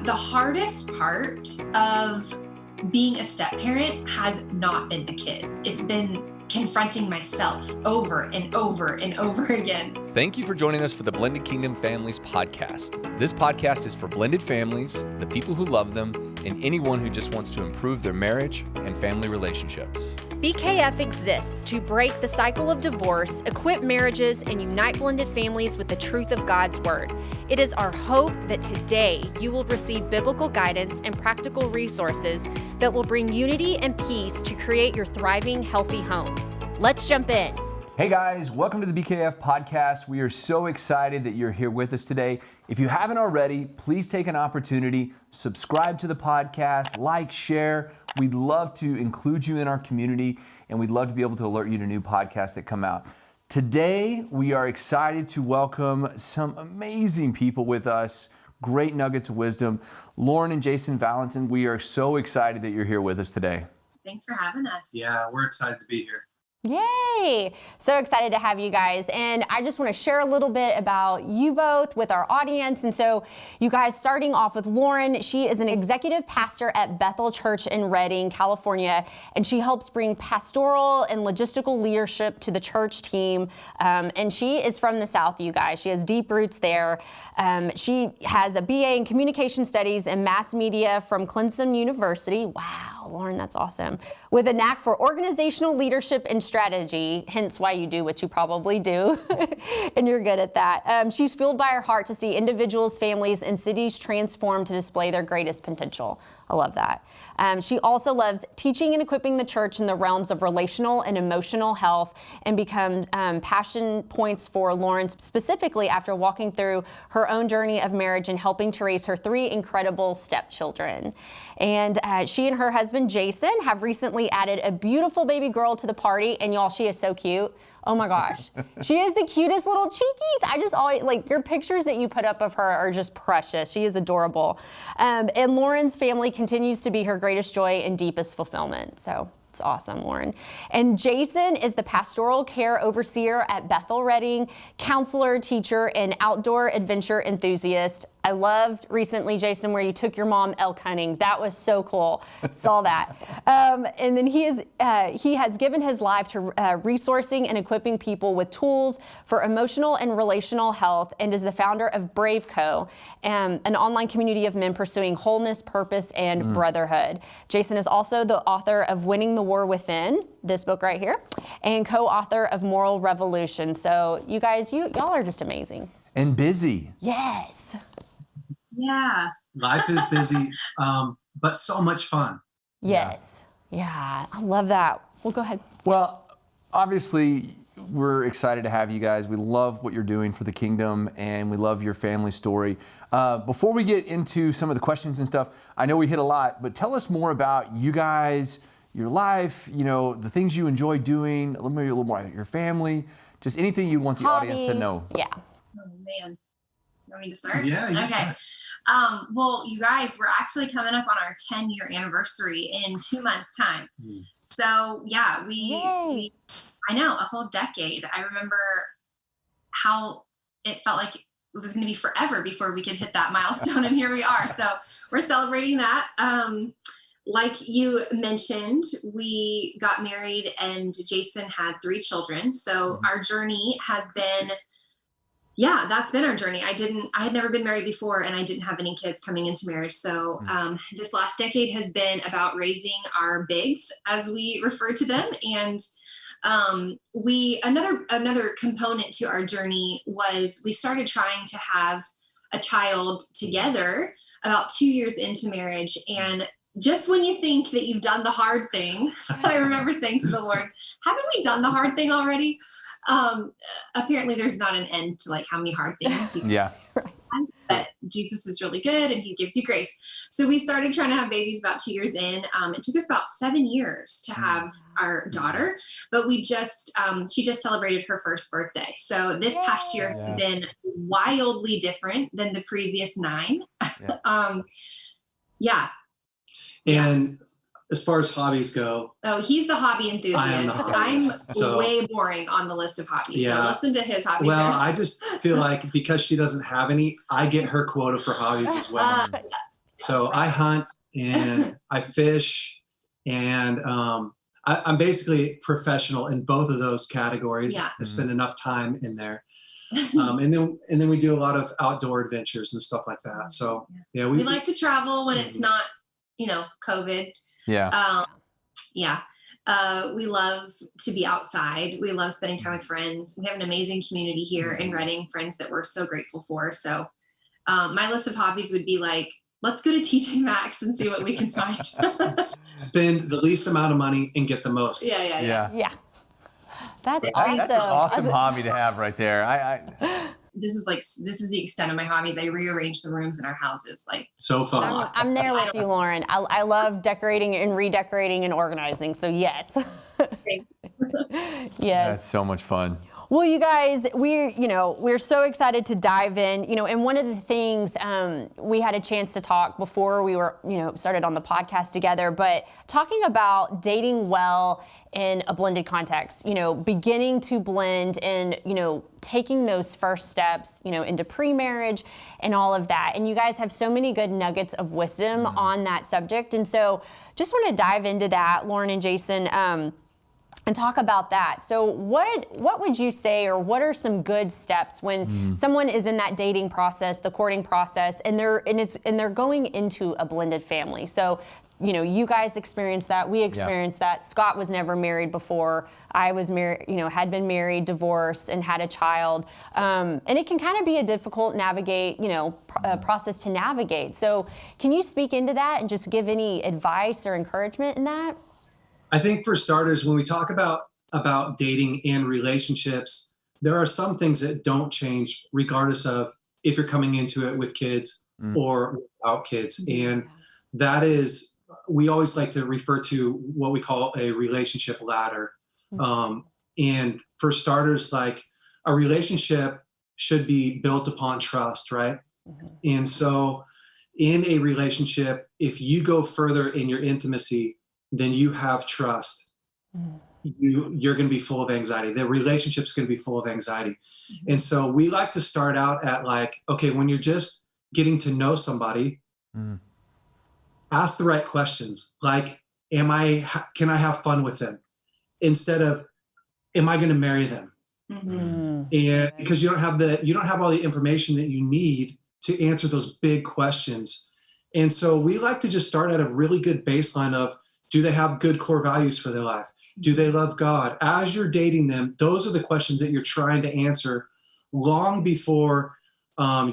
The hardest part of being a step parent has not been the kids. It's been confronting myself over and over and over again. Thank you for joining us for the Blended Kingdom Families podcast. This podcast is for blended families, the people who love them, and anyone who just wants to improve their marriage and family relationships. BKF exists to break the cycle of divorce, equip marriages, and unite blended families with the truth of God's Word. It is our hope that today you will receive biblical guidance and practical resources that will bring unity and peace to create your thriving, healthy home. Let's jump in. Hey guys, welcome to the BKF podcast. We are so excited that you're here with us today. If you haven't already, please take an opportunity, subscribe to the podcast, like, share. We'd love to include you in our community, and we'd love to be able to alert you to new podcasts that come out. Today, we are excited to welcome some amazing people with us, great nuggets of wisdom. Lauren and Jason Vallotton, we are so excited that you're here with us today. Thanks for having us. Yeah, we're excited to be here. Yay! So excited to have you guys. And I just want to share a little bit about you both with our audience. And so you guys, starting off with Lauren, she is an executive pastor at Bethel Church in Redding, California. And she helps bring pastoral and logistical leadership to the church team. And she is from the South, you guys. She has deep roots there. She has a BA in communication studies and mass media from Clemson University. Wow, Lauren, that's awesome. With a knack for organizational leadership and strategy, hence why you do what you probably do, and you're good at that. She's fueled by her heart to see individuals, families, and cities transformed to display their greatest potential. I love that. She also loves teaching and equipping the church in the realms of relational and emotional health, and become passion points for Lauren specifically after walking through her own journey of marriage and helping to raise her 3 incredible stepchildren. And she and her husband, Jason, have recently added a beautiful baby girl to the party. And y'all, she is so cute. Oh my gosh. She is the cutest little cheekies. I just always, like, your pictures that you put up of her are just precious. She is adorable. And Lauren's family continues to be her greatest joy and deepest fulfillment. So it's awesome, Lauren. And Jason is the pastoral care overseer at Bethel Redding, counselor, teacher, and outdoor adventure enthusiast. I loved recently, Jason, where you took your mom elk hunting. That was so cool. Saw that. And then he has given his life to resourcing and equipping people with tools for emotional and relational health, and is the founder of Brave Co., an online community of men pursuing wholeness, purpose, and brotherhood. Jason is also the author of Winning the War Within, this book right here, and co-author of Moral Revolution. So you guys, y'all are just amazing. And busy. Yes. Yeah. Life is busy, but so much fun. Yes. Yeah, I love that. Well, go ahead. Well, obviously, we're excited to have you guys. We love what you're doing for the kingdom, and we love your family story. Before we get into some of the questions and stuff, I know we hit a lot, but tell us more about you guys, your life, you know, the things you enjoy doing, maybe a little more about your family, just anything you want the audience to know. Yeah. Oh man. You want me to start? Yeah. You Okay. start. Well, you guys, we're actually coming up on our 10-year anniversary in 2 months' time. So yeah, we I know, a whole decade. I remember how it felt like it was going to be forever before we could hit that milestone, and here we are. So we're celebrating that. Like you mentioned, we got married and Jason had 3 children. So our journey has been, that's been our journey. I had never been married before, and I didn't have any kids coming into marriage. So this last decade has been about raising our bigs, as we refer to them. And another component to our journey was we started trying to have a child together about 2 years into marriage. And just when you think that you've done the hard thing, I remember saying to the Lord, haven't we done the hard thing already? Apparently there's not an end to like how many hard things. But Jesus is really good and he gives you grace. So we started trying to have babies about 2 years in. It took us about 7 years to have our daughter, but she just celebrated her first birthday. So this past year has been wildly different than the previous 9. And as far as hobbies go. Oh, he's the hobby enthusiast. I'm way boring on the list of hobbies. Yeah. So listen to his hobbies. Well, I just feel like because she doesn't have any, I get her quota for hobbies as well. So I hunt and I fish, and I'm basically professional in both of those categories. Yeah. I spend enough time in there. And then we do a lot of outdoor adventures and stuff like that. So yeah, we like to travel when it's not, COVID. Yeah. Yeah. We love to be outside. We love spending time with friends. We have an amazing community here in Reading, friends that we're so grateful for. So my list of hobbies would be like, let's go to TJ Maxx and see what we can find. Spend the least amount of money and get the most. Yeah. That's awesome. That's an awesome hobby to have right there. This is the extent of my hobbies. I rearrange the rooms in our houses. Like, so fun. I'm there with you, Lauren. I love decorating and redecorating and organizing. So yes. Yes. That's so much fun. Well, you guys, we're so excited to dive in, and one of the things we had a chance to talk before we were, started on the podcast together, but talking about dating well in a blended context, beginning to blend and, taking those first steps, into pre-marriage and all of that. And you guys have so many good nuggets of wisdom on that subject. And so just want to dive into that, Lauren and Jason, and talk about that. So what would you say, or what are some good steps when someone is in that dating process, the courting process, and they're going into a blended family? So, you guys experienced that, we experienced that. Scott was never married before. I was married, had been married, divorced, and had a child. And it can kind of be a difficult process to navigate. So can you speak into that and just give any advice or encouragement in that? I think for starters, when we talk about dating and relationships, there are some things that don't change regardless of if you're coming into it with kids or without kids. And that is, we always like to refer to what we call a relationship ladder. And for starters, like, a relationship should be built upon trust, right? And so in a relationship, if you go further in your intimacy, then you have trust. You're going to be full of anxiety. The relationship's going to be full of anxiety. And so we like to start out at like, okay, when you're just getting to know somebody, ask the right questions. Like, can I have fun with them? Instead of, am I going to marry them? And because you don't have all the information that you need to answer those big questions. And so we like to just start at a really good baseline of, do they have good core values for their life? Do they love God? As you're dating them, those are the questions that you're trying to answer long before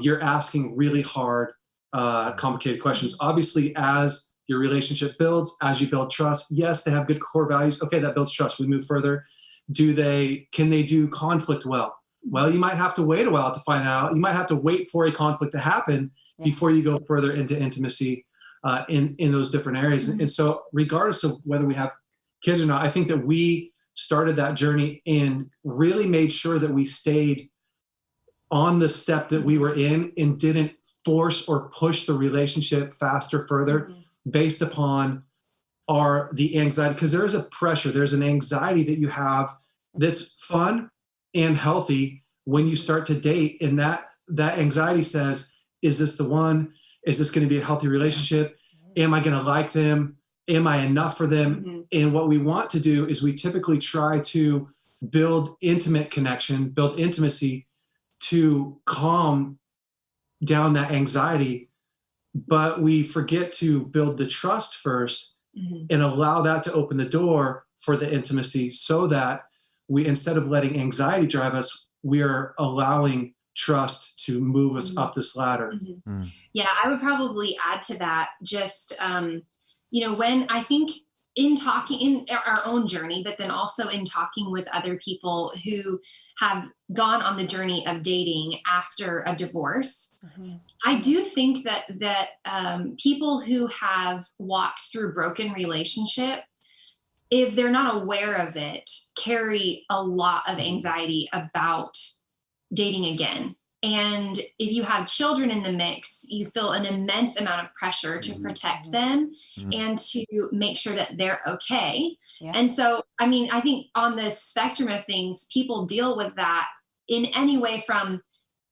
you're asking really hard, complicated questions. Obviously, as your relationship builds, as you build trust, yes, they have good core values. Okay, that builds trust. We move further. Can they do conflict well? Well, you might have to wait a while to find out. You might have to wait for a conflict to happen before you go further into intimacy. In those different areas. And so regardless of whether we have kids or not, I think that we started that journey and really made sure that we stayed on the step that we were in and didn't force or push the relationship faster, further based upon the anxiety. Because there is a pressure, there's an anxiety that you have that's fun and healthy when you start to date. And that anxiety says, is this the one? Is this going to be a healthy relationship? Am I going to like them? Am I enough for them? And what we want to do is we typically try to build intimate connection, build intimacy to calm down that anxiety. But we forget to build the trust first and allow that to open the door for the intimacy, so that we, instead of letting anxiety drive us, we are allowing trust to move us up this ladder. Yeah, I would probably add to that just, when I think in talking in our own journey, but then also in talking with other people who have gone on the journey of dating after a divorce, I do think that people who have walked through broken relationship, if they're not aware of it, carry a lot of anxiety about dating again. And if you have children in the mix, you feel an immense amount of pressure to protect them and to make sure that they're okay. And so, I think on the spectrum of things, people deal with that in any way from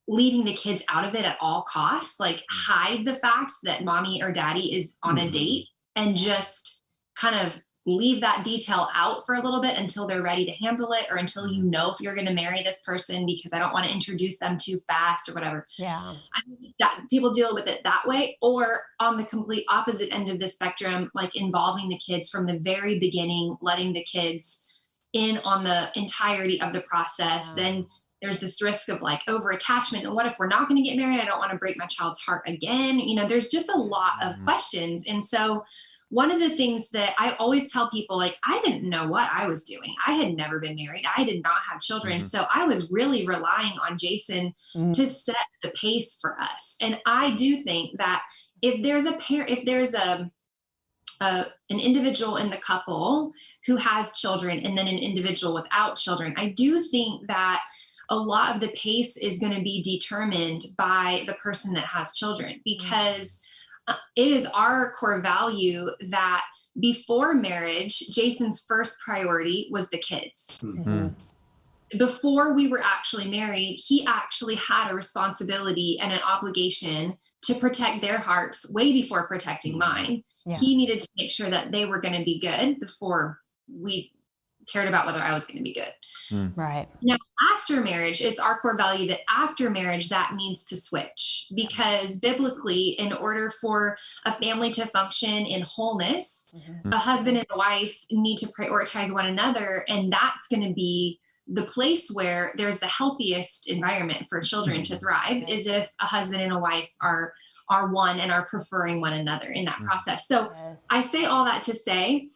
leaving the kids out of it at all costs, like hide the fact that mommy or daddy is on a date and just kind of leave that detail out for a little bit until they're ready to handle it, or until you know if you're going to marry this person, because I don't want to introduce them too fast or whatever. Yeah. I think that people deal with it that way, or on the complete opposite end of the spectrum, like involving the kids from the very beginning, letting the kids in on the entirety of the process. Then there's this risk of like over attachment. And what if we're not going to get married? I don't want to break my child's heart again. You know, there's just a lot of questions. And so one of the things that I always tell people, like, I didn't know what I was doing. I had never been married. I did not have children. So I was really relying on Jason to set the pace for us. And I do think that if there's a parent, if there's an individual in the couple who has children and then an individual without children, I do think that a lot of the pace is going to be determined by the person that has children, because it is our core value that before marriage, Jason's first priority was the kids. Before we were actually married, he actually had a responsibility and an obligation to protect their hearts way before protecting mine. He needed to make sure that they were going to be good before we cared about whether I was going to be good. Right. Now, after marriage, it's our core value that after marriage, that needs to switch, because biblically, in order for a family to function in wholeness, a husband and a wife need to prioritize one another. And that's going to be the place where there's the healthiest environment for children to thrive, is if a husband and a wife are one and are preferring one another in that process. So I say all that to say,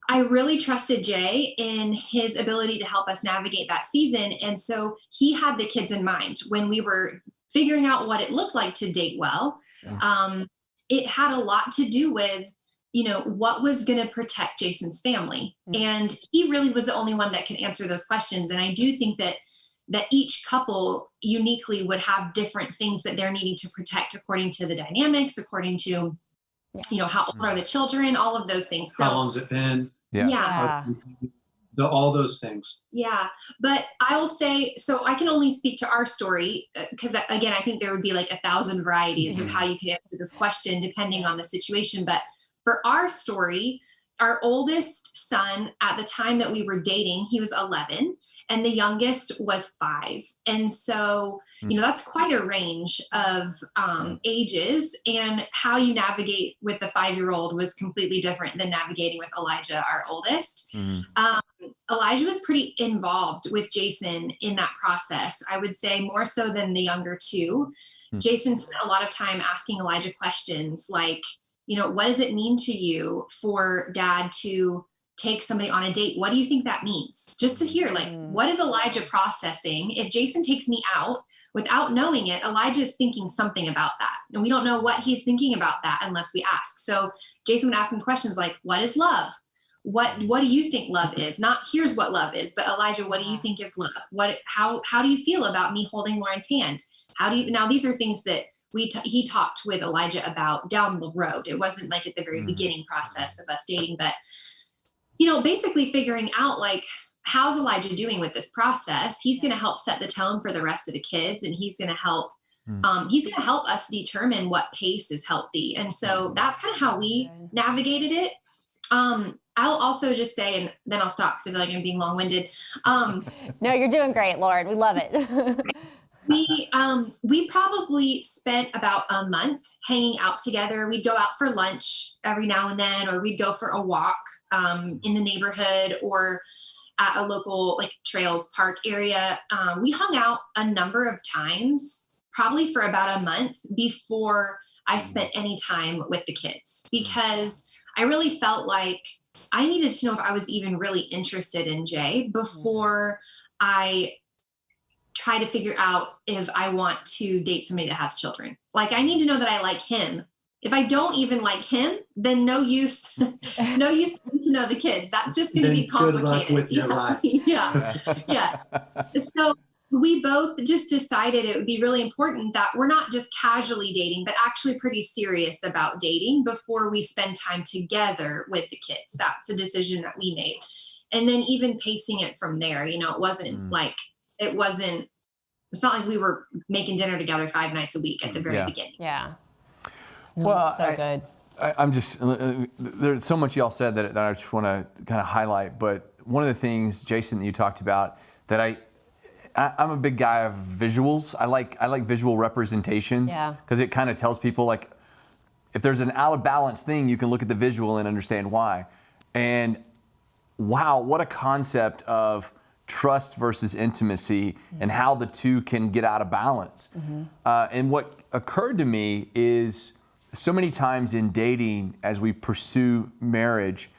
I really trusted Jay in his ability to help us navigate that season. And so he had the kids in mind when we were figuring out what it looked like to date well. It had a lot to do with, you know, what was going to protect Jason's family. And he really was the only one that could answer those questions. And I do think that each couple uniquely would have different things that they're needing to protect according to the dynamics, according to, you know, how old are the children, all of those things. So, how long's it been? All those things. Yeah. But I will say, so I can only speak to our story, because again, I think there would be like 1,000 varieties of how you could answer this question depending on the situation. But for our story, our oldest son at the time that we were dating, he was 11 and the youngest was 5. And so, you know, that's quite a range of ages, and how you navigate with the 5-year-old was completely different than navigating with Elijah, our oldest. Elijah was pretty involved with Jason in that process. I would say more so than the younger two. Jason spent a lot of time asking Elijah questions like, you know, what does it mean to you for dad to take somebody on a date? What do you think that means? Just to hear, like, what is Elijah processing? If Jason takes me out without knowing it, Elijah is thinking something about that. And we don't know what he's thinking about that unless we ask. So Jason would ask him questions like, what is love? What do you think love is? Not here's what love is, but Elijah, what do you think is love? How do you feel about me holding Lauren's hand? Now these are things that he talked with Elijah about down the road. It wasn't like at the very beginning process of us dating, but, you know, basically figuring out like, how's Elijah doing with this process? He's going to help set the tone for the rest of the kids, and he's going to help us determine what pace is healthy. And so that's kind of how we navigated it. I'll also just say, and then I'll stop because I feel like I'm being long-winded. No, you're doing great, Lauren. We love it. We probably spent about a month hanging out together. We'd go out for lunch every now and then, or we'd go for a walk in the neighborhood or at a local like trails park area. We hung out a number of times, probably for about a month before I spent any time with the kids, because I really felt like I needed to know if I was even really interested in Jay before I try to figure out if I want to date somebody that has children. Like, I need to know that I like him. If I don't even like him, then no use to know the kids. That's just going to be complicated. Good luck with your life. Yeah. So we both just decided it would be really important that we're not just casually dating, but actually pretty serious about dating before we spend time together with the kids. That's a decision that we made. And then even pacing it from there, you know, it wasn't It's not like we were making dinner together 5 nights a week at the very beginning. Yeah. No, Well, so good. I'm just, there's so much y'all said that I just want to kind of highlight, but one of the things, Jason, that you talked about that I'm a big guy of visuals. I like visual representations because it kind of tells people, like, if there's an out of balance thing, you can look at the visual and understand why. And wow, what a concept of trust versus intimacy and how the two can get out of balance. And what occurred to me is so many times in dating, as we pursue marriage,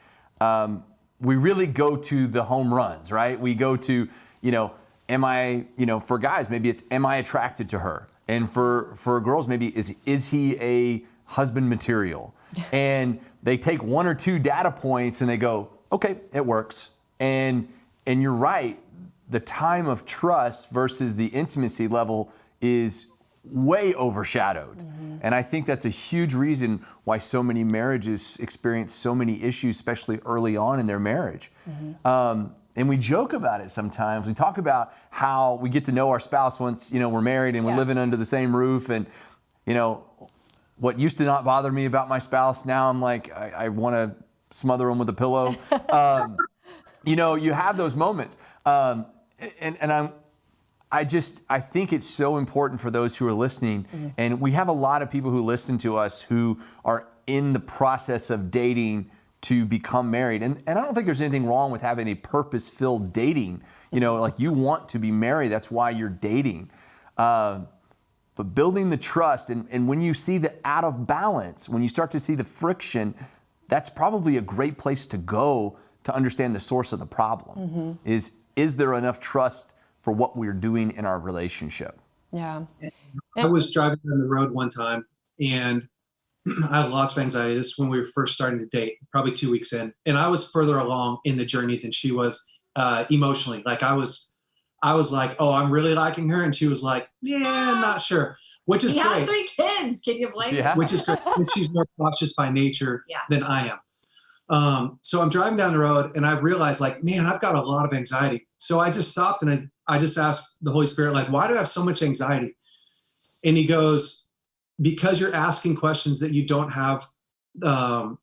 we really go to the home runs, right? We go to, am I, for guys, maybe it's, am I attracted to her? And for girls, maybe is he a husband material? And they take 1 or 2 data points and they go, okay, it works. And you're right, the time of trust versus the intimacy level is way overshadowed. And I think that's a huge reason why so many marriages experience so many issues, especially early on in their marriage. And we joke about it sometimes. We talk about how we get to know our spouse once, we're married and we're living under the same roof. And, what used to not bother me about my spouse, now I'm like, I want to smother them with a pillow. You have those moments. I think it's so important for those who are listening. And we have a lot of people who listen to us who are in the process of dating to become married. And I don't think there's anything wrong with having a purpose-filled dating. Like you want to be married, that's why you're dating. But building the trust, and when you see the out of balance, when you start to see the friction, that's probably a great place to go to understand the source of the problem. Is there enough trust for what we're doing in our relationship? Yeah. I was driving down the road one time and I had lots of anxiety. This is when we were first starting to date, probably 2 weeks in. And I was further along in the journey than she was emotionally. Like I was like, oh, I'm really liking her. And she was like, yeah, not sure, which is great. He has 3 kids. Can you blame him? Which is great. And she's more cautious by nature than I am. So I'm driving down the road and I realized, like, man, I've got a lot of anxiety. So I just stopped and I just asked the Holy Spirit, like, why do I have so much anxiety? And he goes, because you're asking questions that you don't have the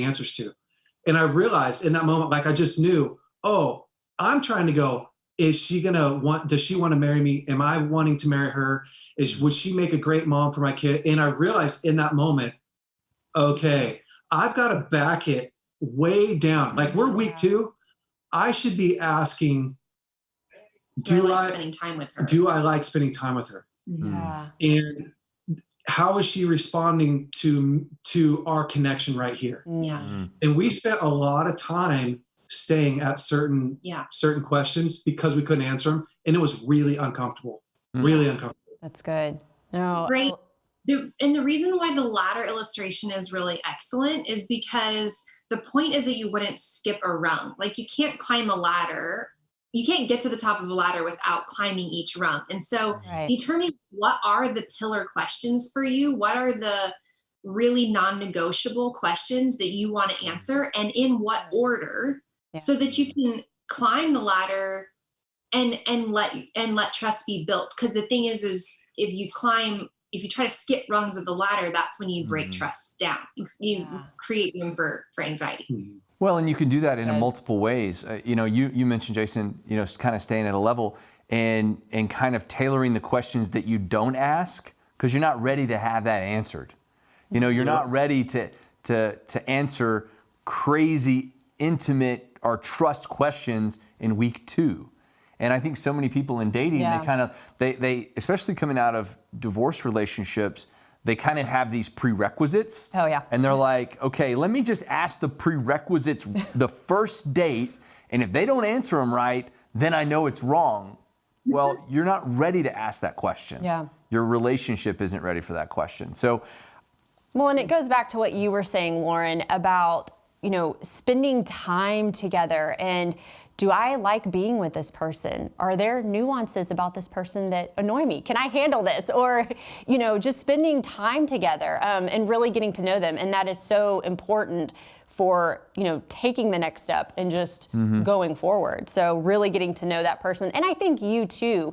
answers to. And I realized in that moment, like, I just knew, oh, I'm trying to go, does she want to marry me? Am I wanting to marry her? Would she make a great mom for my kid? And I realized in that moment, okay, I've got to back it way down. Like we're week 2. I should be asking, do I like spending time with her? Do I like spending time with her? Yeah. And how is she responding to our connection right here? Yeah. And we spent a lot of time staying at certain questions because we couldn't answer them, and it was really uncomfortable. Really uncomfortable. That's good. No. Great. And the reason why the ladder illustration is really excellent is because the point is that you wouldn't skip a rung. Like you can't climb a ladder. You can't get to the top of a ladder without climbing each rung. And so determining what are the pillar questions for you, what are the really non-negotiable questions that you want to answer, and in what order, so that you can climb the ladder and let trust be built. Because the thing is if you try to skip rungs of the ladder, that's when you break trust down. You create room for anxiety. Well, and you can do that in multiple ways. You mentioned, Jason, kind of staying at a level and kind of tailoring the questions that you don't ask because you're not ready to have that answered. You're not ready to answer crazy, intimate, or trust questions in week 2. And I think so many people in dating, they especially coming out of divorce relationships, they kind of have these prerequisites. Oh, yeah. And they're like, okay, let me just ask the prerequisites the first date, and if they don't answer them right, then I know it's wrong. Well, you're not ready to ask that question. Yeah. Your relationship isn't ready for that question. So, well, and it goes back to what you were saying, Lauren, about, spending time together. And do I like being with this person? Are there nuances about this person that annoy me? Can I handle this? Or, just spending time together and really getting to know them. And that is so important for, taking the next step and just going forward. So really getting to know that person. And I think you too,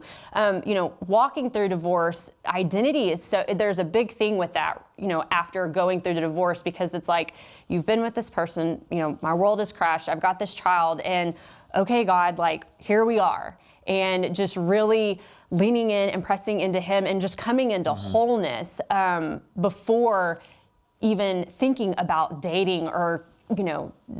walking through divorce, identity is there's a big thing with that, after going through the divorce, because it's like, you've been with this person, my world has crashed, I've got this child, and okay, God, like, here we are. And just really leaning in and pressing into him and just coming into wholeness before even thinking about dating or,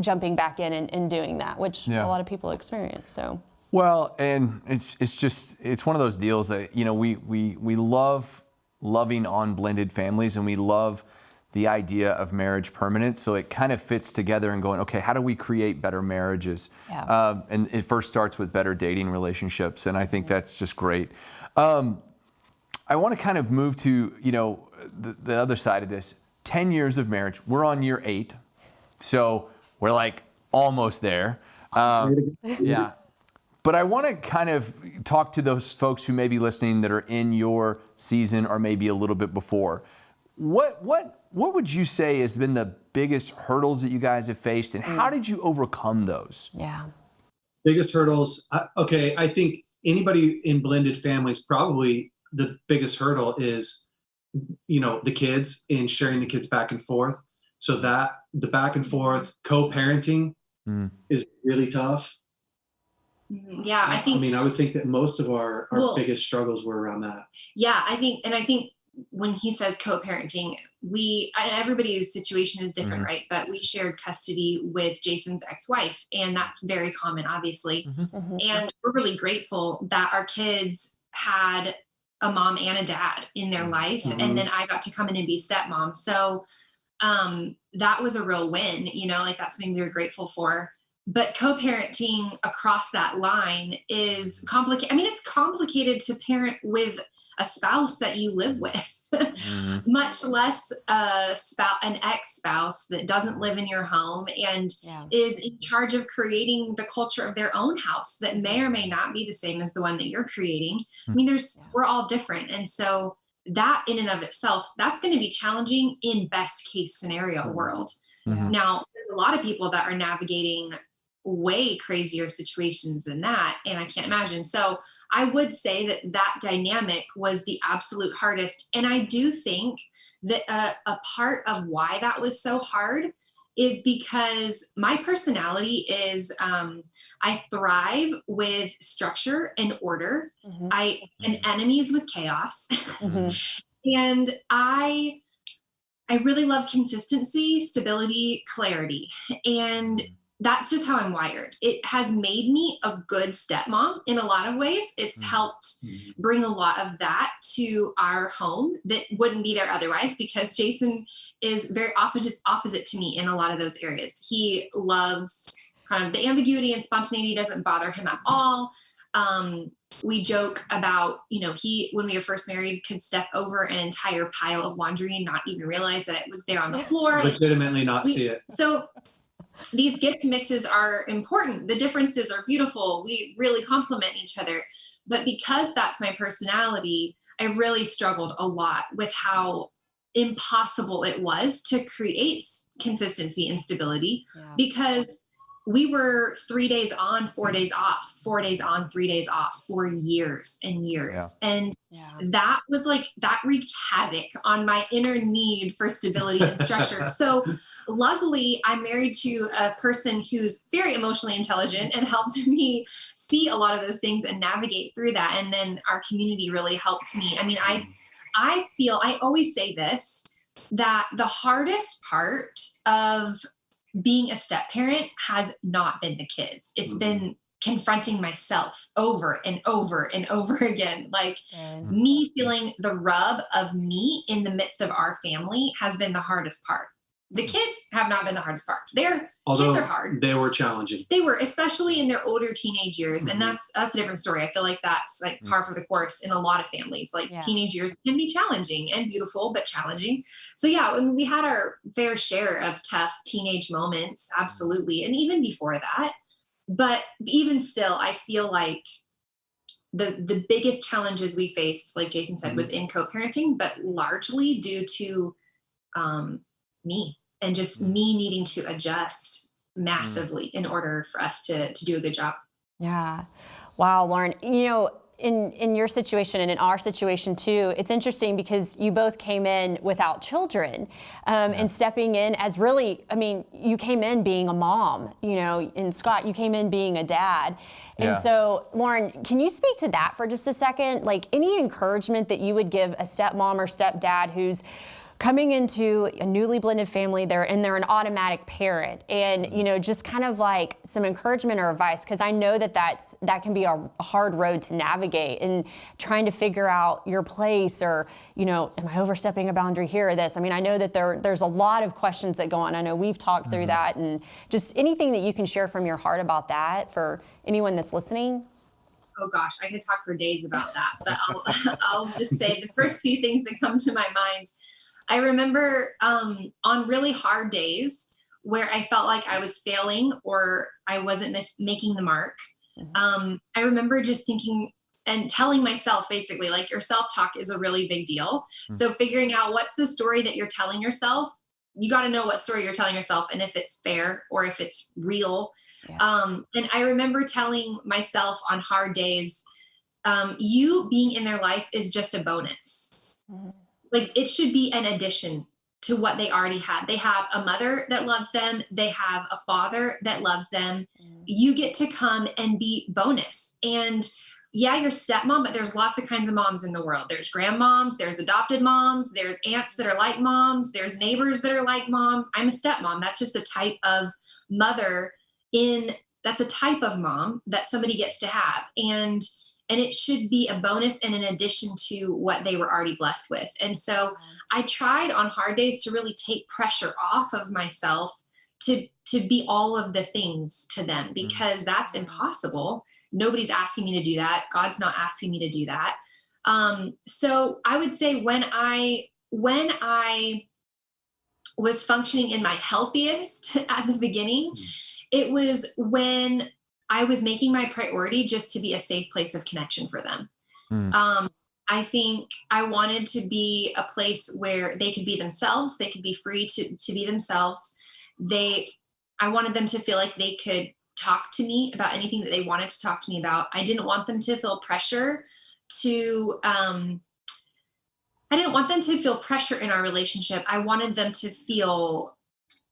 jumping back in and doing that, which a lot of people experience. So. Well, and it's one of those deals that, we love loving on blended families, and we love the idea of marriage permanent. So it kind of fits together and going, okay, how do we create better marriages? Yeah. And it first starts with better dating relationships. And I think that's just great. I want to kind of move to, the other side of this. 10 years of marriage. We're on year 8. So we're like almost there. Yeah. But I want to kind of talk to those folks who may be listening that are in your season or maybe a little bit before. What would you say has been the biggest hurdles that you guys have faced, and how did you overcome those? Yeah. Biggest hurdles. I think anybody in blended families, probably the biggest hurdle is, the kids and sharing the kids back and forth. So that the back and forth co-parenting is really tough. Yeah, I would think that most of our biggest struggles were around that. Yeah, I think when he says co-parenting, everybody's situation is different, right? But we shared custody with Jason's ex-wife, and that's very common, obviously. And we're really grateful that our kids had a mom and a dad in their life, and then I got to come in and be stepmom. So that was a real win, that's something we were grateful for. But co-parenting across that line is complicated. It's complicated to parent with a spouse that you live with, much less an ex-spouse that doesn't live in your home and is in charge of creating the culture of their own house that may or may not be the same as the one that you're creating. We're all different. And so that in and of itself, that's going to be challenging in best case scenario world. Now, there's a lot of people that are navigating way crazier situations than that, and I can't imagine. So I would say that dynamic was the absolute hardest. And I do think that a part of why that was so hard is because my personality is, I thrive with structure and order. I am enemies with chaos. And I really love consistency, stability, clarity. And that's just how I'm wired. It has made me a good stepmom in a lot of ways. It's helped bring a lot of that to our home that wouldn't be there otherwise, because Jason is very opposite to me in a lot of those areas. He loves kind of the ambiguity, and spontaneity doesn't bother him at all. We joke about, he, when we were first married, could step over an entire pile of laundry and not even realize that it was there on the floor. Legitimately not see it. So these gift mixes are important. The differences are beautiful. We really complement each other. But because that's my personality, I really struggled a lot with how impossible it was to create consistency and stability, because we were 3 days on, 4 days off, 4 days on, 3 days off for years and years. And that was that wreaked havoc on my inner need for stability and structure. So luckily, I'm married to a person who's very emotionally intelligent and helped me see a lot of those things and navigate through that. And then our community really helped me. I feel, I always say this, that the hardest part of being a step parent has not been the kids. It's been confronting myself over and over and over again. Me feeling the rub of me in the midst of our family has been the hardest part. The kids have not been the hardest part. Kids are hard. They were challenging. They were, especially in their older teenage years. And that's a different story. I feel like that's par for the course in a lot of families. Teenage years can be challenging and beautiful, but challenging. So we had our fair share of tough teenage moments. Absolutely. And even before that, but even still, I feel like the biggest challenges we faced, like Jason said, was in co-parenting, but largely due to me. and just me needing to adjust massively in order for us to do a good job. Yeah. Wow, Lauren, you know, in your situation and in our situation too, it's interesting because you both came in without children, and stepping in as really, I mean, you came in being a mom, you know, and Scott, you came in being a dad. And so, Lauren, can you speak to that for just a second? Like, any encouragement that you would give a stepmom or stepdad who's coming into a newly blended family, they're an automatic parent, and you know, just kind of like some encouragement or advice, because I know that that can be a hard road to navigate, and trying to figure out your place, or you know, am I overstepping a boundary here or this? I mean, I know that there's a lot of questions that go on. I know we've talked through that, and just anything that you can share from your heart about that for anyone that's listening. Oh gosh, I could talk for days about that, but I'll just say the first few things that come to my mind. I remember on really hard days where I felt like I was failing or I wasn't making the mark. I remember just thinking and telling myself, basically, like, your self-talk is a really big deal. So figuring out what's the story that you're telling yourself. You got to know what story you're telling yourself and if it's fair or if it's real. And I remember telling myself on hard days, you being in their life is just a bonus. Like, it should be an addition to what they already had. They have a mother that loves them. They have a father that loves them. You get to come and be bonus. And yeah, you're stepmom, but there's lots of kinds of moms in the world. There's grandmoms, there's adopted moms, there's aunts that are like moms, there's neighbors that are like moms. I'm a stepmom. That's just a type of mother that's a type of mom that somebody gets to have. And it should be a bonus and an addition to what they were already blessed with. And so I tried on hard days to really take pressure off of myself to be all of the things to them, because that's impossible. Nobody's asking me to do that. God's not asking me to do that. So I would say when I was functioning in my healthiest at the beginning, it was when I was making my priority just to be a safe place of connection for them. I think I wanted to be a place where they could be themselves. They could be free to be themselves. I wanted them to feel like they could talk to me about anything that they wanted to talk to me about. I didn't want them to feel pressure I didn't want them to feel pressure in our relationship. I wanted them to feel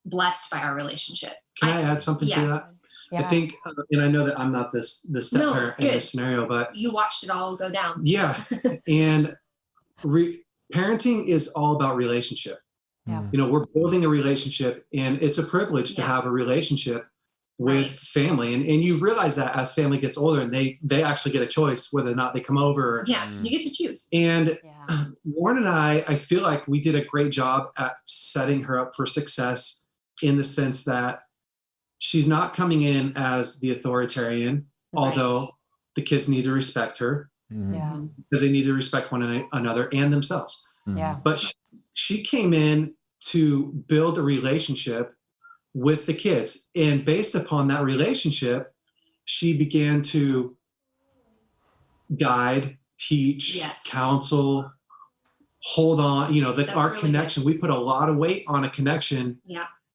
blessed by our relationship. Can I add something to that? I think, and I know that I'm not the step parent in this scenario, but you watched it all go down. Yeah. And parenting is all about relationship. You know, we're building a relationship, and it's a privilege to have a relationship with family. And you realize that as family gets older, and they actually get a choice whether or not they come over. You get to choose. And Lauren and I feel like we did a great job at setting her up for success, in the sense that she's not coming in as the authoritarian, although the kids need to respect her, because they need to respect one another and themselves. But she came in to build a relationship with the kids. And based upon that relationship, she began to guide, teach, counsel, hold on. You know, our really connection, we put a lot of weight on a connection.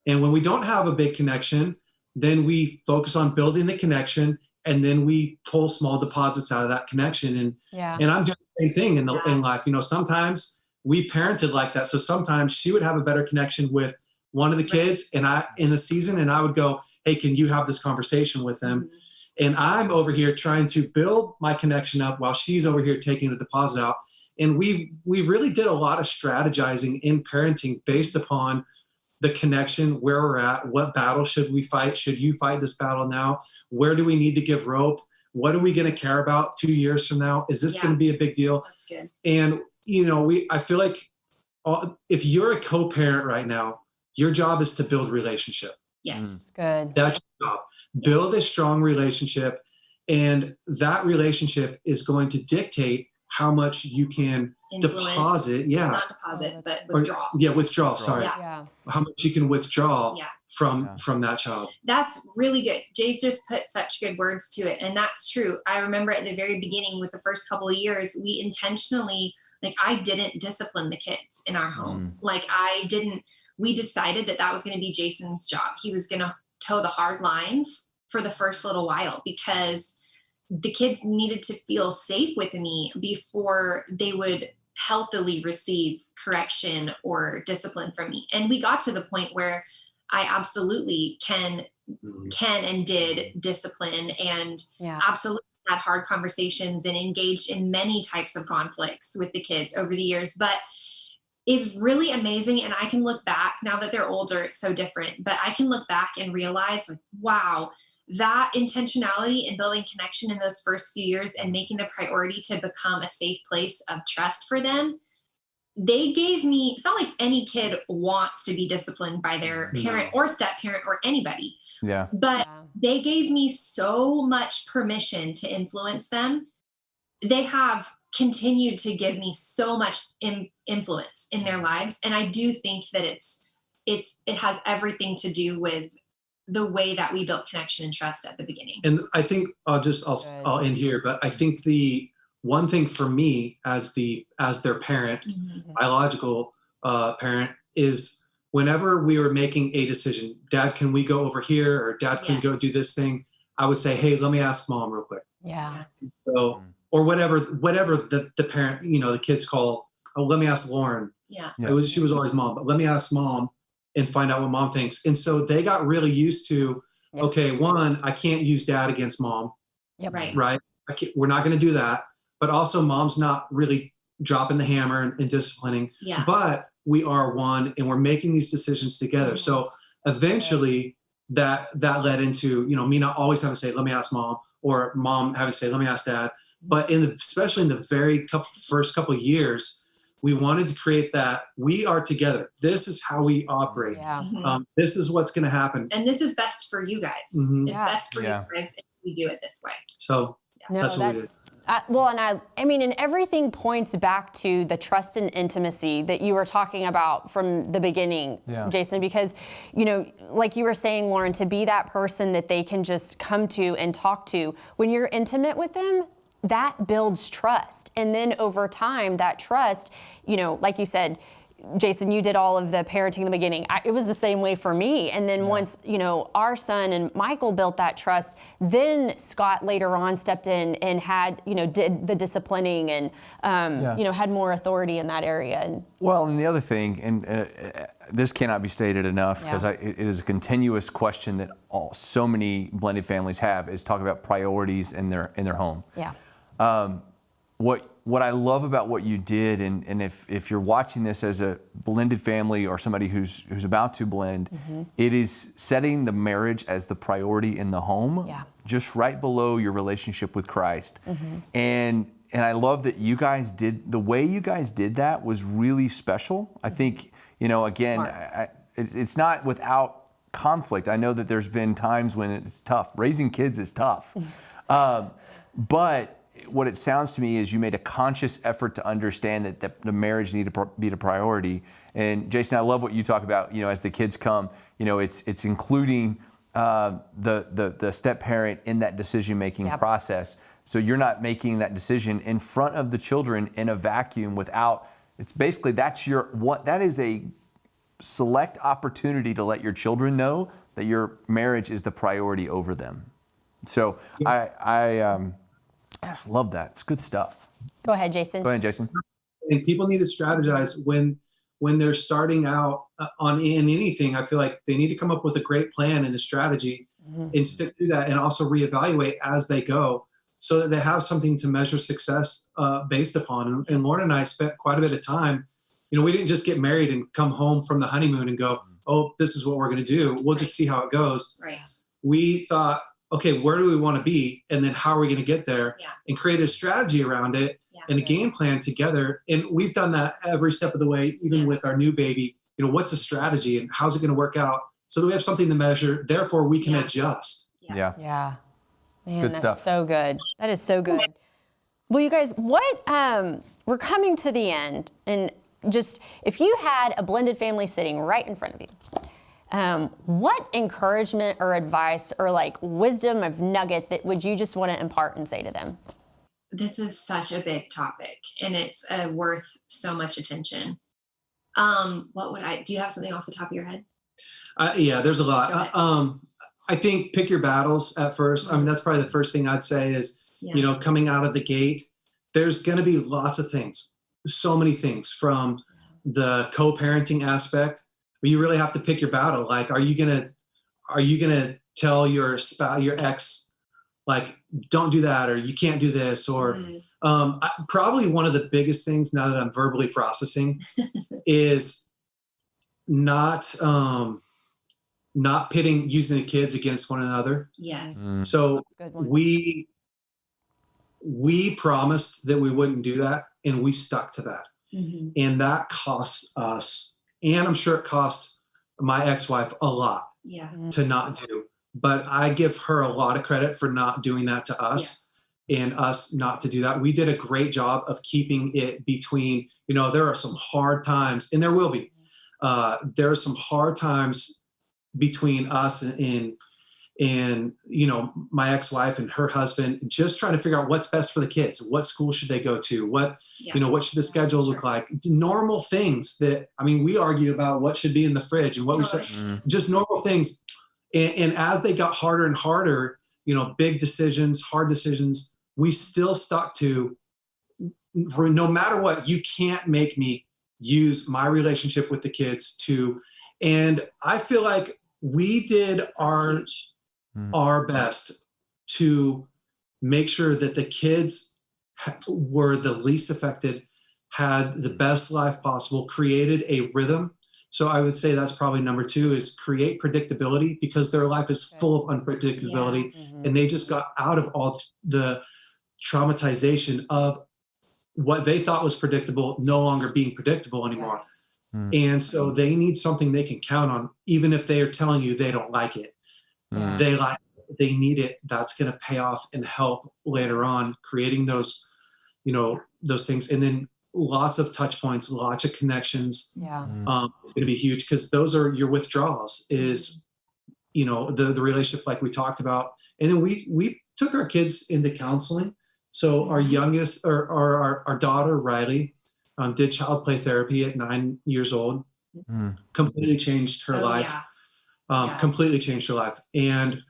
And when we don't have a big connection, then we focus on building the connection, and then we pull small deposits out of that connection. And I'm doing the same thing in life. You know, sometimes we parented like that. So sometimes she would have a better connection with one of the kids in the season, and I would go, hey, can you have this conversation with them? And I'm over here trying to build my connection up while she's over here taking the deposit out. And we really did a lot of strategizing in parenting based upon the connection, where we're at, what battle should we fight? Should you fight this battle now? Where do we need to give rope? What are we going to care about 2 years from now? Is this going to be a big deal? That's good. And, you know, I feel like if you're a co-parent right now, your job is to build relationship. Yes. Good. That's your job. Build a strong relationship, and that relationship is going to dictate how much you can deposit. Not deposit, but withdraw. Withdraw. Sorry. How much you can withdraw from that child. That's really good. Jay's just put such good words to it. And that's true. I remember at the very beginning, with the first couple of years, we intentionally, like, I didn't discipline the kids in our home. Like, we decided that that was going to be Jason's job. He was going to toe the hard lines for the first little while, because the kids needed to feel safe with me before they would healthily receive correction or discipline from me. And we got to the point where I absolutely can and did discipline, and absolutely had hard conversations and engaged in many types of conflicts with the kids over the years. But it's really amazing. And I can look back now that they're older, it's so different, but I can look back and realize, like, wow, that intentionality and building connection in those first few years and making the priority to become a safe place of trust for them, they gave me, it's not like any kid wants to be disciplined by their parent or step parent or anybody. Yeah. But they gave me so much permission to influence them. They have continued to give me so much influence in their lives. And I do think that it has everything to do with the way that we built connection and trust at the beginning. And I think I'll end here, but I think the one thing for me as their parent, biological parent, is whenever we were making a decision, Dad, can we go over here? Or Dad, can we go do this thing? I would say, hey, let me ask Mom real quick. Yeah. So, or whatever the parent, the kids call, oh, let me ask Lauren. Yeah. She was always Mom, but let me ask Mom and find out what Mom thinks. And so they got really used to, okay, one, I can't use Dad against Mom. Right. We're not going to do that. But also Mom's not really dropping the hammer and disciplining. Yeah. But we are one, and we're making these decisions together. So eventually that led into, me not always having to say, let me ask Mom, or Mom having to say, let me ask Dad. But especially in the first couple of years, we wanted to create that we are together. This is how we operate. Yeah. This is what's going to happen. And this is best for you guys. It's best for you guys if we do it this way. So that's what we did. And everything points back to the trust and intimacy that you were talking about from the beginning, Jason, because, like you were saying, Lauren, to be that person that they can just come to and talk to, when you're intimate with them, that builds trust. And then over time, that trust, like you said, Jason, you did all of the parenting in the beginning. It was the same way for me. And then once, our son and Michael built that trust, then Scott later on stepped in and had, did the disciplining and, had more authority in that area. And the other thing, and this cannot be stated enough, because it is a continuous question that so many blended families have, is talk about priorities in their home. Yeah. What I love about what you did, and if you're watching this as a blended family or somebody who's about to blend, it is setting the marriage as the priority in the home, just right below your relationship with Christ. And I love that you guys did, the way you guys did that was really special. I think, again, it's not without conflict. I know that there's been times when it's tough. Raising kids is tough. But what it sounds to me is you made a conscious effort to understand that the marriage needed to be the priority. And Jason, I love what you talk about, as the kids come, it's including the step parent in that decision-making process. So you're not making that decision in front of the children in a vacuum without, it's basically, that is a select opportunity to let your children know that your marriage is the priority over them. So I just love that. It's good stuff. Go ahead, Jason. And people need to strategize when they're starting out in anything. I feel like they need to come up with a great plan and a strategy and stick to that, and also reevaluate as they go, so that they have something to measure success based upon. And Lauren and I spent quite a bit of time. We didn't just get married and come home from the honeymoon and go, oh, this is what we're going to do. We'll just see how it goes. Right. We thought, okay, where do we want to be? And then how are we going to get there? And create a strategy around it and a game plan together. And we've done that every step of the way, even with our new baby. What's a strategy and how's it going to work out, so that we have something to measure. Therefore, we can adjust. Yeah. Man, good stuff. So good. That is so good. Well, you guys, we're coming to the end. And just, if you had a blended family sitting right in front of you, what encouragement or advice or wisdom of nugget that would you just want to impart and say to them? This is such a big topic, and it's worth so much attention. Do you have something off the top of your head? Yeah, there's a Go ahead. lot. I think pick your battles at first. I mean, that's probably the first thing I'd say is, Yeah. coming out of the gate, there's going to be lots of things, so many things from the co-parenting aspect, where you really have to pick your battle. Like, are you going to tell your spouse, your ex, like, don't do that, or you can't do this, or probably one of the biggest things now that I'm verbally processing is not using the kids against one another. Yes. So Good one. we promised that we wouldn't do that, and we stuck to that. And that cost us, and I'm sure it cost my ex-wife a lot to not do. But I give her a lot of credit for not doing that to us, and us not to do that. We did a great job of keeping it between, there are some hard times, and there will be. There are some hard times between us and my ex-wife and her husband, just trying to figure out what's best for the kids. What school should they go to? What should the schedule look like? Normal things that, we argue about what should be in the fridge and what we should, just normal things. And as they got harder and harder, big decisions, hard decisions, we still stuck to, no matter what, you can't make me use my relationship with the kids and I feel like we did our best to make sure that the kids were the least affected, had the best life possible, created a rhythm. So I would say that's probably number 2 is create predictability, because their life is full of unpredictability. And they just got out of all the traumatization of what they thought was predictable no longer being predictable anymore. And so they need something they can count on, even if they are telling you they don't like it. They need it. That's going to pay off and help later on, creating those things. And then lots of touch points, lots of connections. It's going to be huge, because those are your withdrawals, is, the relationship like we talked about. And then we took our kids into counseling. So our youngest, or our daughter, Riley, did child play therapy at 9 years old. Completely changed her life. Completely changed her life. And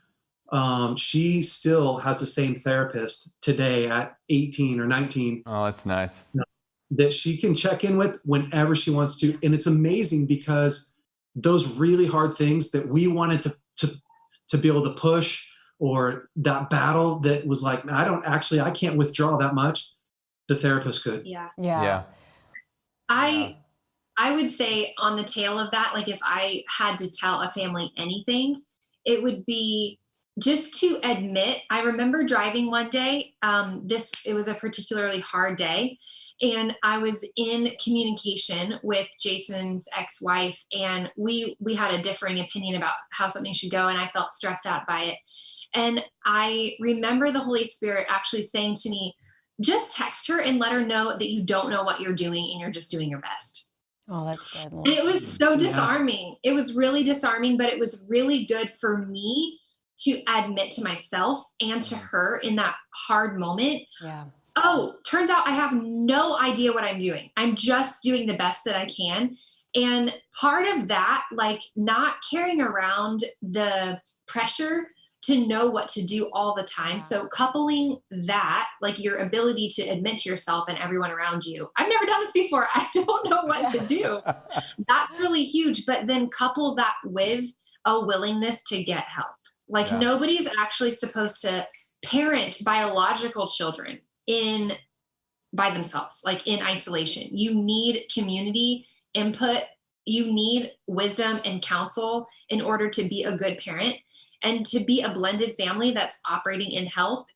she still has the same therapist today at 18 or 19. Oh, that's nice. That she can check in with whenever she wants to. And it's amazing, because those really hard things that we wanted to be able to push, or that battle that was like, I can't withdraw that much, the therapist could. I would say on the tail of that, like, if I had to tell a family anything, it would be just to admit. I remember driving one day, it was a particularly hard day, and I was in communication with Jason's ex-wife, and we had a differing opinion about how something should go, and I felt stressed out by it. And I remember the Holy Spirit actually saying to me, just text her and let her know that you don't know what you're doing and you're just doing your best. Oh, that's good. And it was so disarming. It was really disarming, but it was really good for me to admit to myself and to her in that hard moment. Oh, turns out I have no idea what I'm doing. I'm just doing the best that I can. And part of that, like, not carrying around the pressure to know what to do all the time. So coupling that, like, your ability to admit to yourself and everyone around you, I've never done this before, I don't know what to do. That's really huge. But then couple that with a willingness to get help. Like, nobody's actually supposed to parent biological children by themselves, like in isolation. You need community input. You need wisdom and counsel in order to be a good parent. And to be a blended family that's operating in health,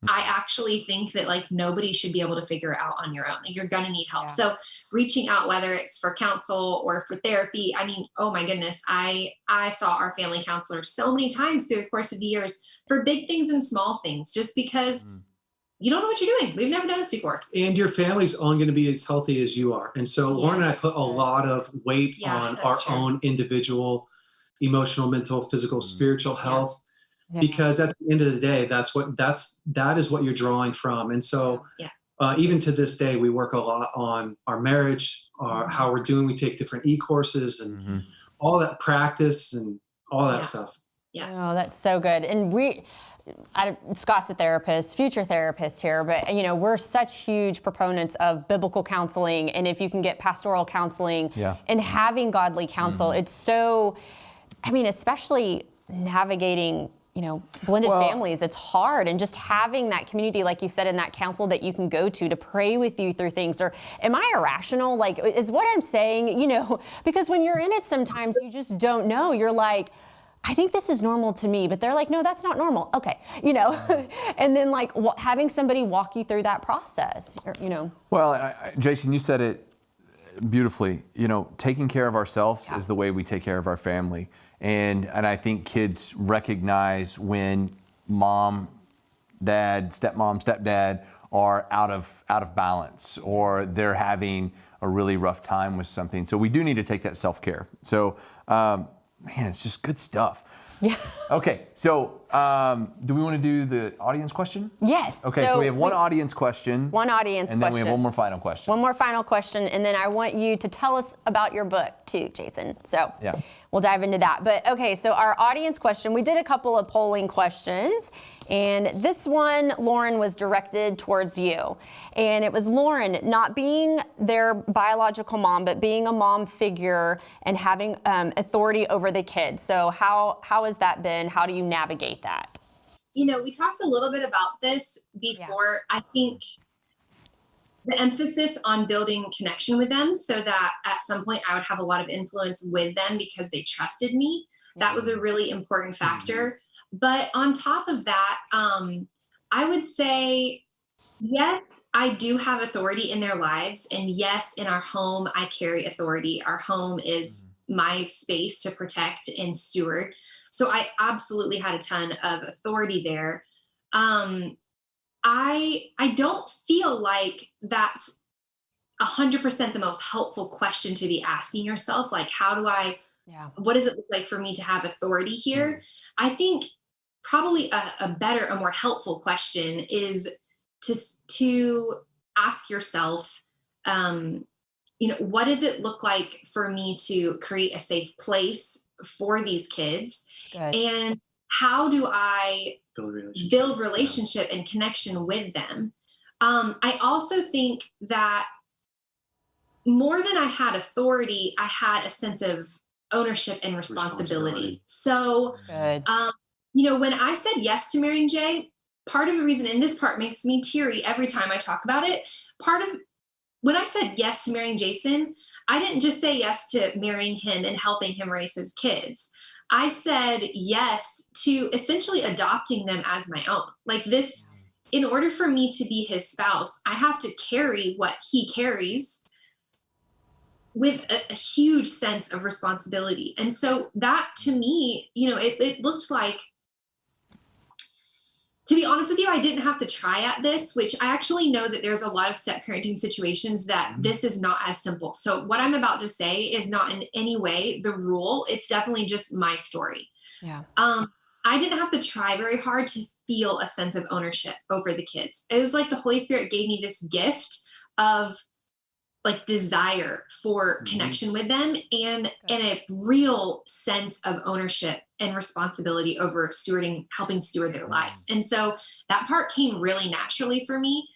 I actually think that, like, nobody should be able to figure it out on your own. Like, you're going to need help. So reaching out, whether it's for counsel or for therapy, oh my goodness, I saw our family counselor so many times through the course of the years for big things and small things, just because you don't know what you're doing. We've never done this before. And your family's only going to be as healthy as you are. And so Lauren and I put a lot of weight on our own individual emotional, mental, physical, spiritual health, because at the end of the day, that is what you're drawing from. And so Even to this day, we work a lot on our marriage, how we're doing. We take different e-courses and all that practice and all that stuff. Yeah. Oh, that's so good. And Scott's a therapist, future therapist here, but we're such huge proponents of biblical counseling. And if you can get pastoral counseling and having godly counsel, it's so, especially navigating, blended families, it's hard. And just having that community, like you said, in that counsel that you can go to pray with you through things. Or am I irrational? Like, is what I'm saying, because when you're in it, sometimes you just don't know. You're like, I think this is normal to me, but they're like, no, that's not normal. Okay. And then like having somebody walk you through that process, Well, Jason, you said it beautifully. Taking care of ourselves is the way we take care of our family. And I think kids recognize when mom, dad, stepmom, stepdad are out of balance, or they're having a really rough time with something. So we do need to take that self-care. So, man, it's just good stuff. Yeah. Okay, so do we want to do the audience question? Yes. Okay, so we have one audience question. One audience question. And then we have one more final question. One more final question, and then I want you to tell us about your book too, Jason. So we'll dive into that. But okay, so our audience question, we did a couple of polling questions, and this one, Lauren, was directed towards you. And it was Lauren, not being their biological mom, but being a mom figure and having authority over the kids. So how has that been? How do you navigate that? We talked a little bit about this before. I think the emphasis on building connection with them so that at some point I would have a lot of influence with them because they trusted me. That was a really important factor. But on top of that, I would say, yes, I do have authority in their lives. And yes, in our home, I carry authority. Our home is my space to protect and steward. So I absolutely had a ton of authority there. I don't feel like that's 100% the most helpful question to be asking yourself. Like, what does it look like for me to have authority here? I think probably a better, a more helpful question is to ask yourself, what does it look like for me to create a safe place for these kids? And how do I build relationship and connection with them? I also think that more than I had authority, I had a sense of ownership and responsibility. So, when I said yes to marrying Jay, part of the reason, and this part makes me teary every time I talk about it, when I said yes to marrying Jason, I didn't just say yes to marrying him and helping him raise his kids. I said yes to essentially adopting them as my own. Like this, in order for me to be his spouse, I have to carry what he carries with a huge sense of responsibility. And so that to me, it looked like, to be honest with you, I didn't have to try at this, which I actually know that there's a lot of step parenting situations that this is not as simple. So what I'm about to say is not in any way the rule. It's definitely just my story. Yeah. I didn't have to try very hard to feel a sense of ownership over the kids. It was like the Holy Spirit gave me this gift of like desire for connection with them and a real sense of ownership and responsibility over helping steward their lives. And so that part came really naturally for me.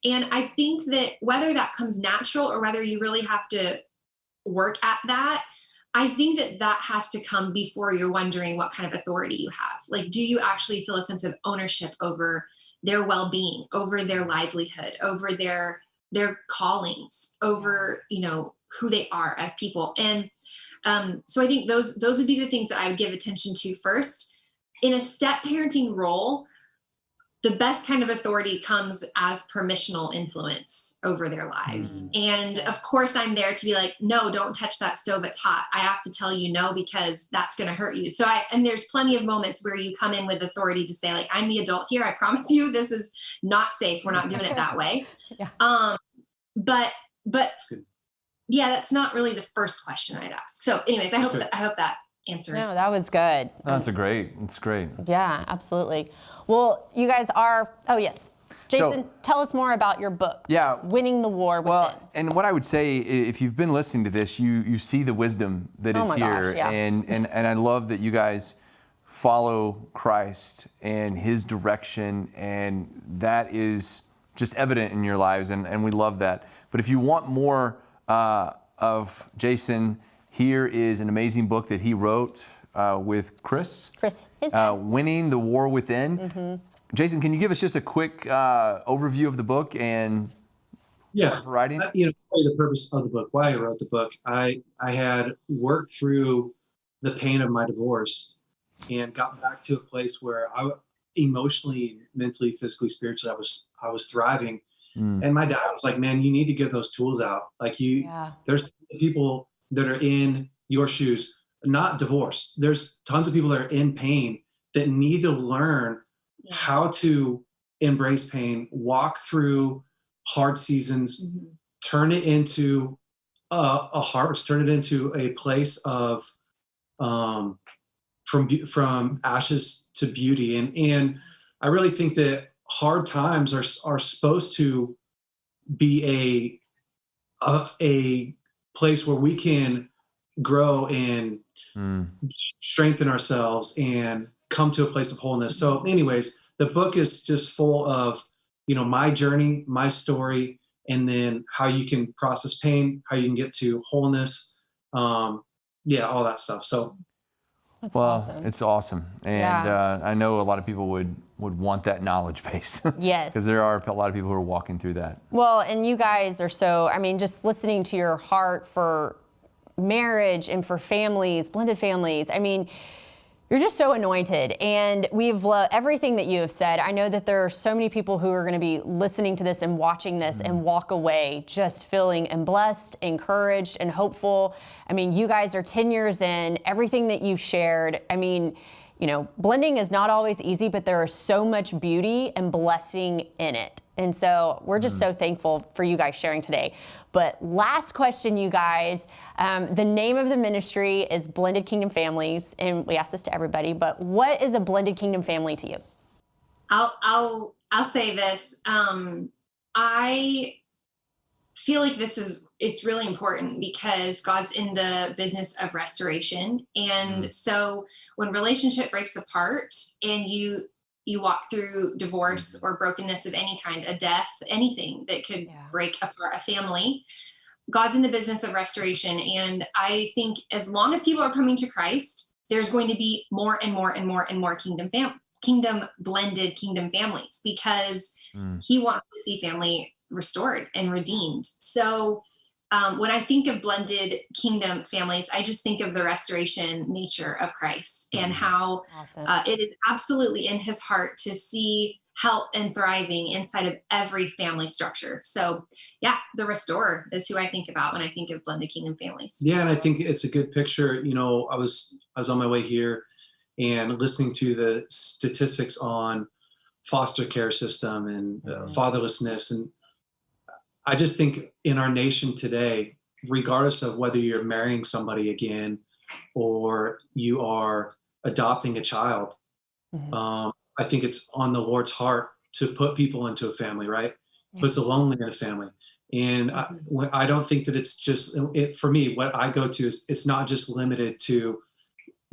And I think that whether that comes natural or whether you really have to work at that, I think that has to come before you're wondering what kind of authority you have. Like, do you actually feel a sense of ownership over their well-being, over their livelihood, over their callings, over, who they are as people. And so I think those would be the things that I would give attention to first. In a step parenting role, the best kind of authority comes as permissional influence over their lives. And of course I'm there to be like, no, don't touch that stove. It's hot. I have to tell you no, because that's going to hurt you. So and there's plenty of moments where you come in with authority to say like, I'm the adult here. I promise you this is not safe. We're not doing it that way. But yeah, that's not really the first question I'd ask. So anyways, I hope that answers. No, that was good. That's great. Yeah, absolutely. Well, you guys are, oh yes. Jason, tell us more about your book. Yeah. Winning the War Within. Well, and what I would say, if you've been listening to this, you see the wisdom that is here. Gosh, yeah. And I love that you guys follow Christ and his direction, and that is just evident in your lives, and we love that. But if you want more of Jason, here is an amazing book that he wrote with Chris, his dad. Winning the War Within. Jason, can you give us just a quick overview of the book and writing? The purpose of the book, why I wrote the book. I had worked through the pain of my divorce and got back to a place where I emotionally, mentally, physically, spiritually, I was thriving. And my dad was like, man, you need to get those tools out. Like there's people that are in your shoes, not divorced. There's tons of people that are in pain that need to learn how to embrace pain, walk through hard seasons, turn it into a harvest, turn it into a place of from ashes to beauty. And I really think that hard times are supposed to be a place where we can grow and strengthen ourselves and come to a place of wholeness. So anyways, the book is just full of, my journey, my story, and then how you can process pain, how you can get to wholeness. All that stuff. So That's awesome. It's awesome. And I know a lot of people would want that knowledge base. Yes. Because there are a lot of people who are walking through that. Well, and you guys are just listening to your heart for marriage and for families, blended families. You're just so anointed, and we've loved everything that you have said. I know that there are so many people who are going to be listening to this and watching this and walk away just feeling and blessed, encouraged, and hopeful. You guys are 10 years in, everything that you've shared. Blending is not always easy, but there is so much beauty and blessing in it. And so we're just so thankful for you guys sharing today. But last question, you guys, the name of the ministry is Blended Kingdom Families, and we ask this to everybody, but what is a blended kingdom family to you? I'll say this. I feel like it's really important because God's in the business of restoration. And so when relationship breaks apart and you walk through divorce or brokenness of any kind, a death, anything that could break apart a family, God's in the business of restoration. And I think as long as people are coming to Christ, there's going to be more and more and more and more blended kingdom families, because he wants to see family restored and redeemed. So when I think of blended kingdom families, I just think of the restoration nature of Christ and how it is absolutely in his heart to see health and thriving inside of every family structure. So the restorer is who I think about when I think of blended kingdom families. Yeah, and I think it's a good picture. I was on my way here and listening to the statistics on foster care system and fatherlessness, and I just think in our nation today, regardless of whether you're marrying somebody again or you are adopting a child, I think it's on the Lord's heart to put people into a family, right? Puts a lonely in a family. And I don't think that it's just, for me, what I go to is it's not just limited to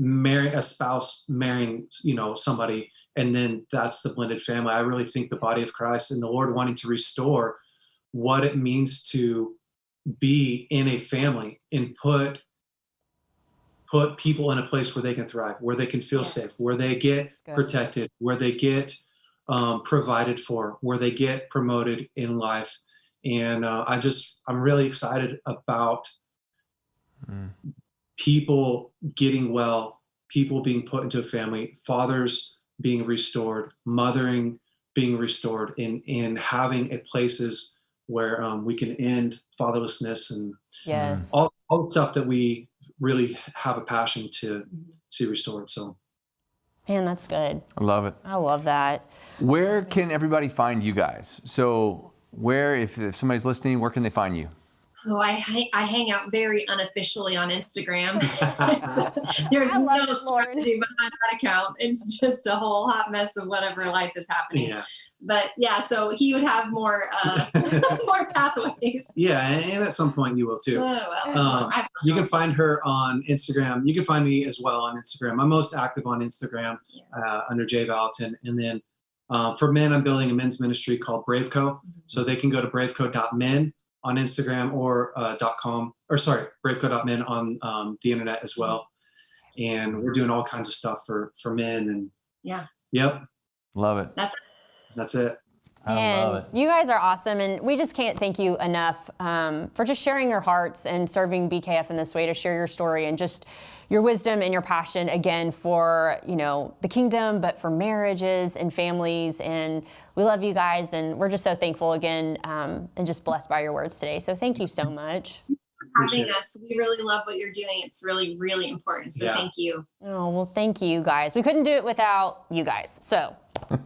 a spouse marrying, somebody, and then that's the blended family. I really think the body of Christ and the Lord wanting to restore what it means to be in a family and put people in a place where they can thrive, where they can feel safe, where they get protected, where they get provided for, where they get promoted in life. And I'm really excited about people getting well, people being put into a family, fathers being restored, mothering being restored, and having places where we can end fatherlessness and all the stuff that we really have a passion to see restored. So, man, that's good. I love it. I love that. Where can everybody find you guys? So if somebody's listening, where can they find you? Oh, I hang out very unofficially on Instagram. There's no strategy behind that account. It's just a whole hot mess of whatever life is happening. Yeah. But yeah, so he would have more more pathways. Yeah, and at some point you will too. Oh, well, You can find her on Instagram. You can find me as well on Instagram. I'm most active on Instagram under J Vallotton. And then for men, I'm building a men's ministry called Braveco. So they can go to braveco.men on Instagram or .com, or sorry, braveco.men on the internet as well. And we're doing all kinds of stuff for men. And yep. Love it. That's it. I love it. You guys are awesome, and we just can't thank you enough for just sharing your hearts and serving BKF in this way, to share your story and just your wisdom and your passion again for, you know, the kingdom, but for marriages and families. And we love you guys, and we're just so thankful again and just blessed by your words today. So thank you so much. Having us. We really love what you're doing. It's really, really important. So thank you. Oh, well, thank you guys. We couldn't do it without you guys. So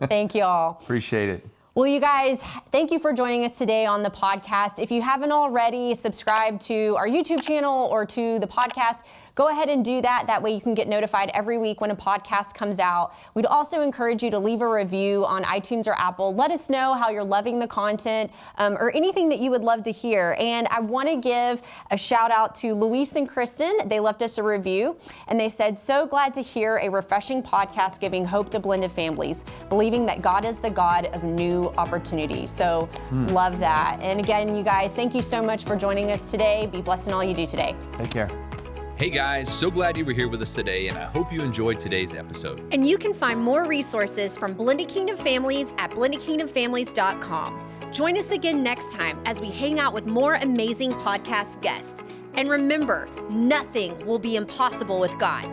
thank you all. Appreciate it. Well, you guys, thank you for joining us today on the podcast. If you haven't already subscribed to our YouTube channel or to the podcast, go ahead and do that. That way you can get notified every week when a podcast comes out. We'd also encourage you to leave a review on iTunes or Apple. Let us know how you're loving the content or anything that you would love to hear. And I want to give a shout out to Luis and Kristen. They left us a review and they said, "So glad to hear a refreshing podcast giving hope to blended families, believing that God is the God of new opportunities." So love that. And again, you guys, thank you so much for joining us today. Be blessed in all you do today. Take care. Hey guys, so glad you were here with us today, and I hope you enjoyed today's episode. And you can find more resources from Blended Kingdom Families at blendedkingdomfamilies.com. Join us again next time as we hang out with more amazing podcast guests. And remember, nothing will be impossible with God.